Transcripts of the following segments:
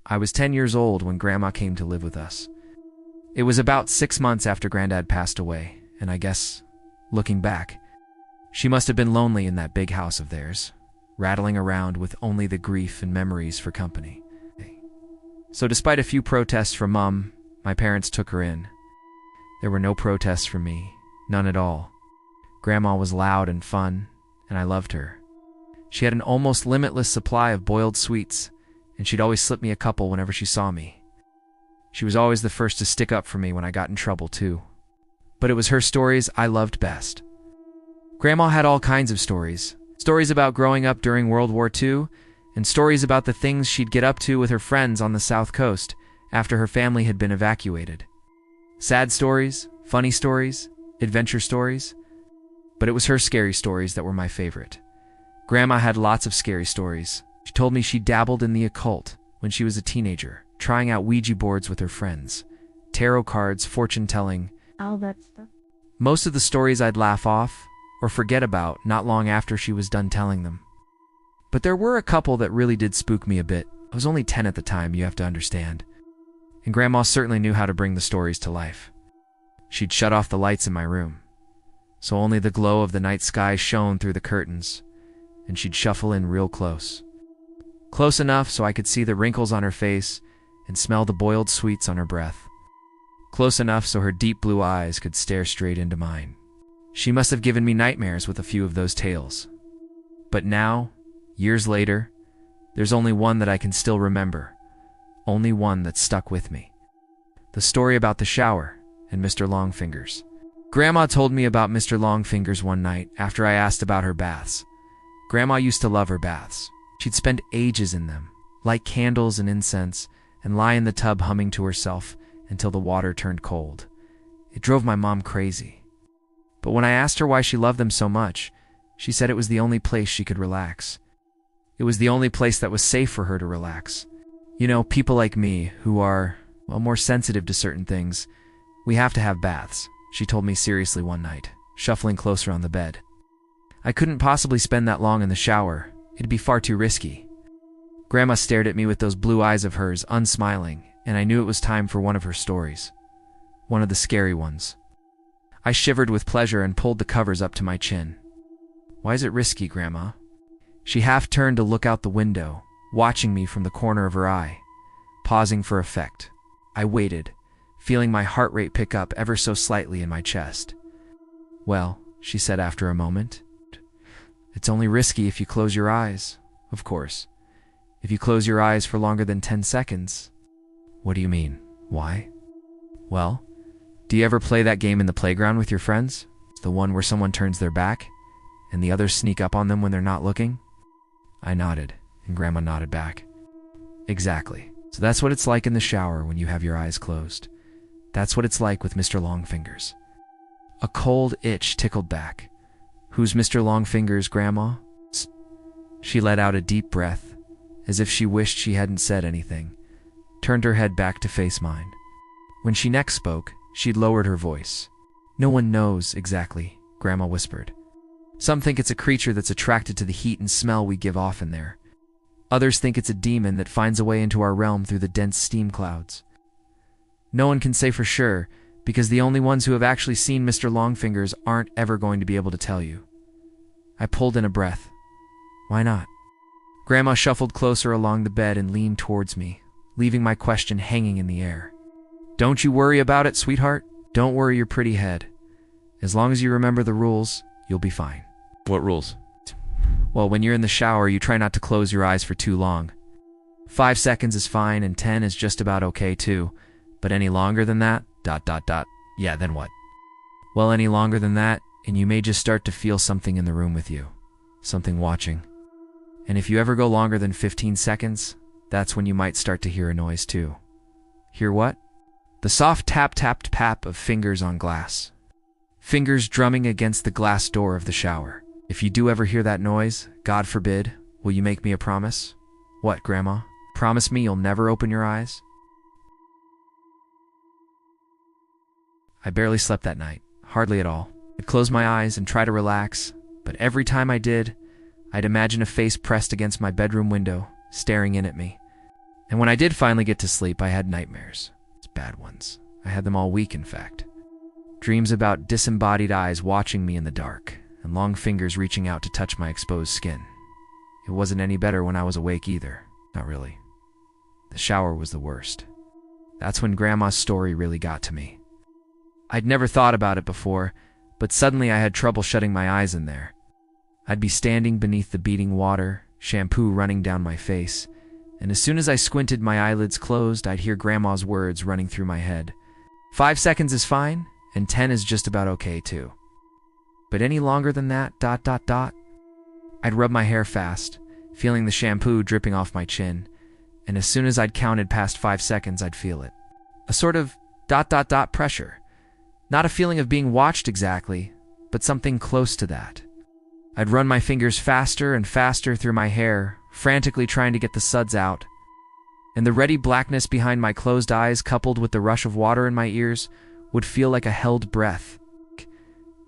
I was 10 years old when Grandma came to live with us. It was about 6 months after Granddad passed away, and I guess, looking back, she must have been lonely in that big house of theirs, rattling around with only the grief and memories for company. So despite a few protests from Mom, my parents took her in. There were no protests from me, none at all. Grandma was loud and fun, and I loved her. She had an almost limitless supply of boiled sweets, and she'd always slip me a couple whenever she saw me. She was always the first to stick up for me when I got in trouble, too. But it was her stories I loved best. Grandma had all kinds of stories. Stories about growing up during World War II, and stories about the things she'd get up to with her friends on the South Coast after her family had been evacuated. Sad stories, funny stories, adventure stories. But it was her scary stories that were my favorite. Grandma had lots of scary stories. She told me she dabbled in the occult when she was a teenager, trying out Ouija boards with her friends, tarot cards, fortune-telling, all that stuff. Most of the stories I'd laugh off or forget about not long after she was done telling them. But there were a couple that really did spook me a bit. I was only 10 at the time, you have to understand. And Grandma certainly knew how to bring the stories to life. She'd shut off the lights in my room, so only the glow of the night sky shone through the curtains, and she'd shuffle in real close. Close enough so I could see the wrinkles on her face and smell the boiled sweets on her breath. Close enough so her deep blue eyes could stare straight into mine. She must have given me nightmares with a few of those tales. But now, years later, there's only one that I can still remember. Only one that stuck with me. The story about the shower and Mr. Longfingers. Grandma told me about Mr. Longfingers one night after I asked about her baths. Grandma used to love her baths. She'd spend ages in them, light candles and incense, and lie in the tub humming to herself until the water turned cold. It drove my mom crazy. But when I asked her why she loved them so much, she said it was the only place she could relax. It was the only place that was safe for her to relax. You know, people like me, who are, well, more sensitive to certain things, we have to have baths, she told me seriously one night, shuffling closer on the bed. I couldn't possibly spend that long in the shower. It'd be far too risky. Grandma stared at me with those blue eyes of hers, unsmiling, and I knew it was time for one of her stories. One of the scary ones. I shivered with pleasure and pulled the covers up to my chin. Why is it risky, Grandma? She half turned to look out the window, watching me from the corner of her eye, pausing for effect. I waited, feeling my heart rate pick up ever so slightly in my chest. Well, she said after a moment, it's only risky if you close your eyes, of course. If you close your eyes for longer than 10 seconds. What do you mean? Why? Well, do you ever play that game in the playground with your friends? The one where someone turns their back, and the others sneak up on them when they're not looking? I nodded, and Grandma nodded back. Exactly. So that's what it's like in the shower when you have your eyes closed. That's what it's like with Mr. Longfingers. A cold itch tickled back. Who's Mr. Longfingers, Grandma? She let out a deep breath, as if she wished she hadn't said anything, turned her head back to face mine. When she next spoke, she'd lowered her voice. No one knows exactly, Grandma whispered. Some think it's a creature that's attracted to the heat and smell we give off in there. Others think it's a demon that finds a way into our realm through the dense steam clouds. No one can say for sure, because the only ones who have actually seen Mr. Longfingers aren't ever going to be able to tell you. I pulled in a breath. Why not? Grandma shuffled closer along the bed and leaned towards me, leaving my question hanging in the air. Don't you worry about it, sweetheart. Don't worry your pretty head. As long as you remember the rules, you'll be fine. What rules? Well, when you're in the shower, you try not to close your eyes for too long. 5 seconds is fine, and 10 is just about okay too. But any longer than that, ... Yeah, then what? Well, any longer than that, and you may just start to feel something in the room with you. Something watching. And if you ever go longer than 15 seconds, that's when you might start to hear a noise too. Hear what? The soft tap-tap-tap of fingers on glass. Fingers drumming against the glass door of the shower. If you do ever hear that noise, God forbid, will you make me a promise? What, Grandma? Promise me you'll never open your eyes? I barely slept that night, hardly at all. I'd close my eyes and try to relax, but every time I did, I'd imagine a face pressed against my bedroom window, staring in at me. And when I did finally get to sleep, I had nightmares. Bad ones. I had them all week, in fact. Dreams about disembodied eyes watching me in the dark, and long fingers reaching out to touch my exposed skin. It wasn't any better when I was awake either. Not really. The shower was the worst. That's when Grandma's story really got to me. I'd never thought about it before, but suddenly I had trouble shutting my eyes in there. I'd be standing beneath the beating water, shampoo running down my face, and as soon as I squinted, my eyelids closed, I'd hear Grandma's words running through my head. 5 seconds is fine, and 10 is just about okay too. But any longer than that, ... I'd rub my hair fast, feeling the shampoo dripping off my chin, and as soon as I'd counted past 5 seconds, I'd feel it. A sort of ... pressure. Not a feeling of being watched exactly, but something close to that. I'd run my fingers faster and faster through my hair, frantically trying to get the suds out. And the ready blackness behind my closed eyes, coupled with the rush of water in my ears, would feel like a held breath.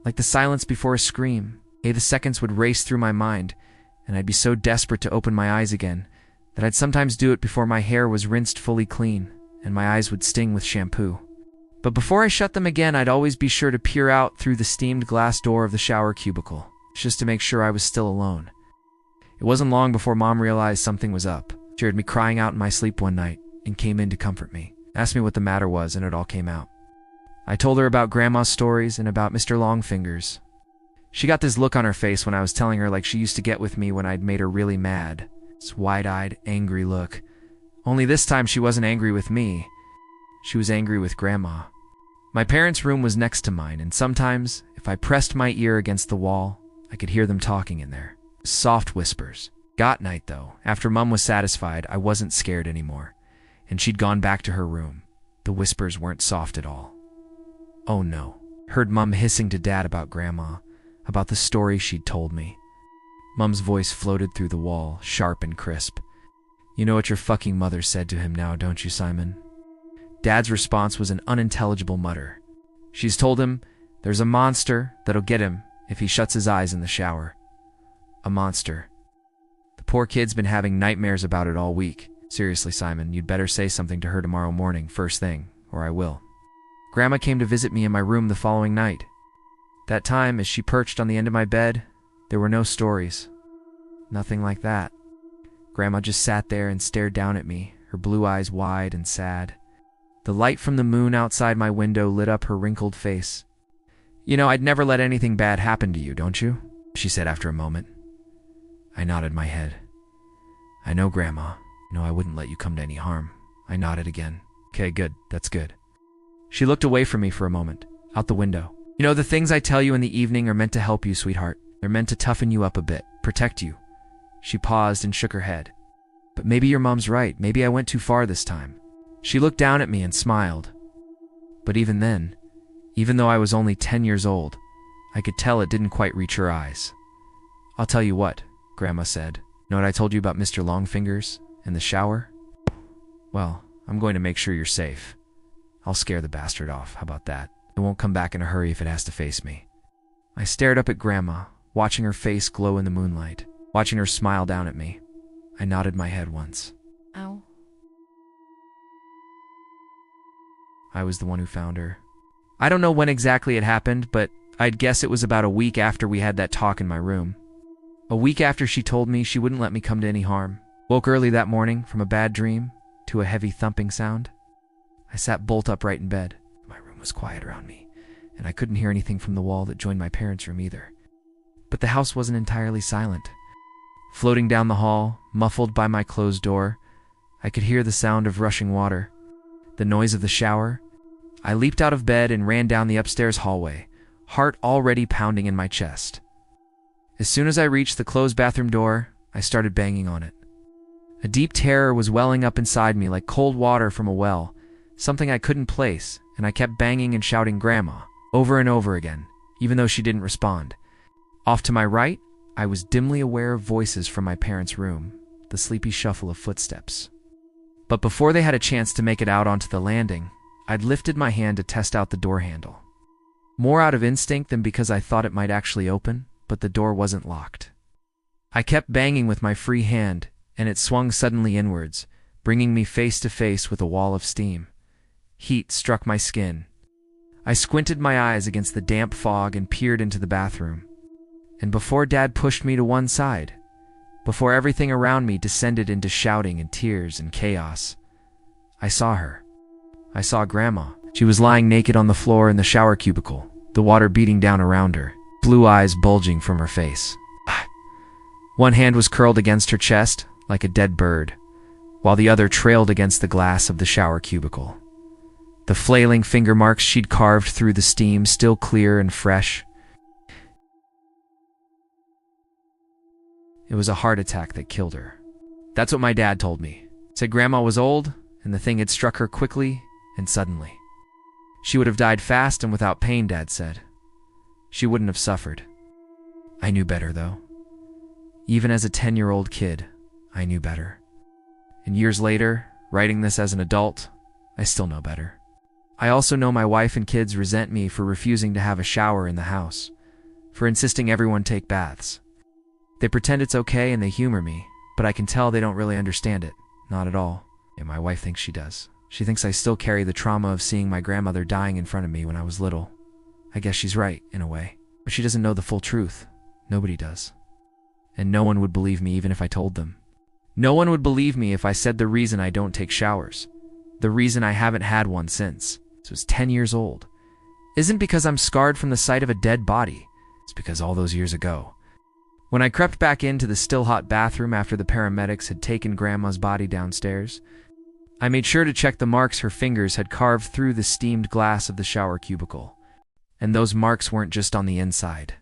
Like the silence before a scream. The seconds would race through my mind, and I'd be so desperate to open my eyes again that I'd sometimes do it before my hair was rinsed fully clean, and my eyes would sting with shampoo. But before I shut them again, I'd always be sure to peer out through the steamed glass door of the shower cubicle, just to make sure I was still alone. It wasn't long before Mom realized something was up. She heard me crying out in my sleep one night and came in to comfort me, asked me what the matter was, and it all came out. I told her about Grandma's stories and about Mr. Longfingers. She got this look on her face when I was telling her, like she used to get with me when I'd made her really mad. This wide-eyed, angry look. Only this time she wasn't angry with me. She was angry with Grandma. My parents' room was next to mine, and sometimes, if I pressed my ear against the wall, I could hear them talking in there. Soft whispers. Got night, though. After Mum was satisfied, I wasn't scared anymore, and she'd gone back to her room. The whispers weren't soft at all. Oh no. Heard Mum hissing to Dad about Grandma, about the story she'd told me. Mum's voice floated through the wall, sharp and crisp. You know what your fucking mother said to him now, don't you, Simon? Dad's response was an unintelligible mutter. She's told him there's a monster that'll get him if he shuts his eyes in the shower. A monster. The poor kid's been having nightmares about it all week. Seriously, Simon, you'd better say something to her tomorrow morning, first thing, or I will. Grandma came to visit me in my room the following night. That time, as she perched on the end of my bed, there were no stories. Nothing like that. Grandma just sat there and stared down at me, her blue eyes wide and sad. The light from the moon outside my window lit up her wrinkled face. You know, I'd never let anything bad happen to you, don't you? She said after a moment. I nodded my head. I know, Grandma. No, I wouldn't let you come to any harm. I nodded again. Okay, good. That's good. She looked away from me for a moment, out the window. You know, the things I tell you in the evening are meant to help you, sweetheart. They're meant to toughen you up a bit, protect you. She paused and shook her head. But maybe your mom's right. Maybe I went too far this time. She looked down at me and smiled. But even then, even though I was only 10 years old, I could tell it didn't quite reach her eyes. I'll tell you what, Grandma said. Know what I told you about Mr. Longfingers and the shower? Well, I'm going to make sure you're safe. I'll scare the bastard off. How about that? It won't come back in a hurry if it has to face me. I stared up at Grandma, watching her face glow in the moonlight, watching her smile down at me. I nodded my head once. Ow. I was the one who found her. I don't know when exactly it happened, but I'd guess it was about a week after we had that talk in my room. A week after she told me she wouldn't let me come to any harm. Woke early that morning from a bad dream to a heavy thumping sound. I sat bolt upright in bed. My room was quiet around me, and I couldn't hear anything from the wall that joined my parents' room either. But the house wasn't entirely silent. Floating down the hall, muffled by my closed door, I could hear the sound of rushing water, the noise of the shower. I leaped out of bed and ran down the upstairs hallway, heart already pounding in my chest. As soon as I reached the closed bathroom door, I started banging on it. A deep terror was welling up inside me like cold water from a well, something I couldn't place, and I kept banging and shouting Grandma over and over again, even though she didn't respond. Off to my right, I was dimly aware of voices from my parents' room, the sleepy shuffle of footsteps. But before they had a chance to make it out onto the landing, I'd lifted my hand to test out the door handle. More out of instinct than because I thought it might actually open, but the door wasn't locked. I kept banging with my free hand, and it swung suddenly inwards, bringing me face to face with a wall of steam. Heat struck my skin. I squinted my eyes against the damp fog and peered into the bathroom. And before Dad pushed me to one side, before everything around me descended into shouting and tears and chaos, I saw her. I saw Grandma. She was lying naked on the floor in the shower cubicle, the water beating down around her, blue eyes bulging from her face. One hand was curled against her chest, like a dead bird, while the other trailed against the glass of the shower cubicle. The flailing finger marks she'd carved through the steam still clear and fresh. It was a heart attack that killed her. That's what my dad told me. Said Grandma was old, and the thing had struck her quickly and suddenly. She would have died fast and without pain, Dad said. She wouldn't have suffered. I knew better, though. Even as a 10-year-old kid, I knew better. And years later, writing this as an adult, I still know better. I also know my wife and kids resent me for refusing to have a shower in the house, for insisting everyone take baths. They pretend it's okay and they humor me, but I can tell they don't really understand it. Not at all. And my wife thinks she does. She thinks I still carry the trauma of seeing my grandmother dying in front of me when I was little. I guess she's right, in a way. But she doesn't know the full truth. Nobody does. And no one would believe me even if I told them. No one would believe me if I said the reason I don't take showers, the reason I haven't had one since I was 10 years old, isn't because I'm scarred from the sight of a dead body. It's because all those years ago, when I crept back into the still hot bathroom after the paramedics had taken Grandma's body downstairs, I made sure to check the marks her fingers had carved through the steamed glass of the shower cubicle. And those marks weren't just on the inside.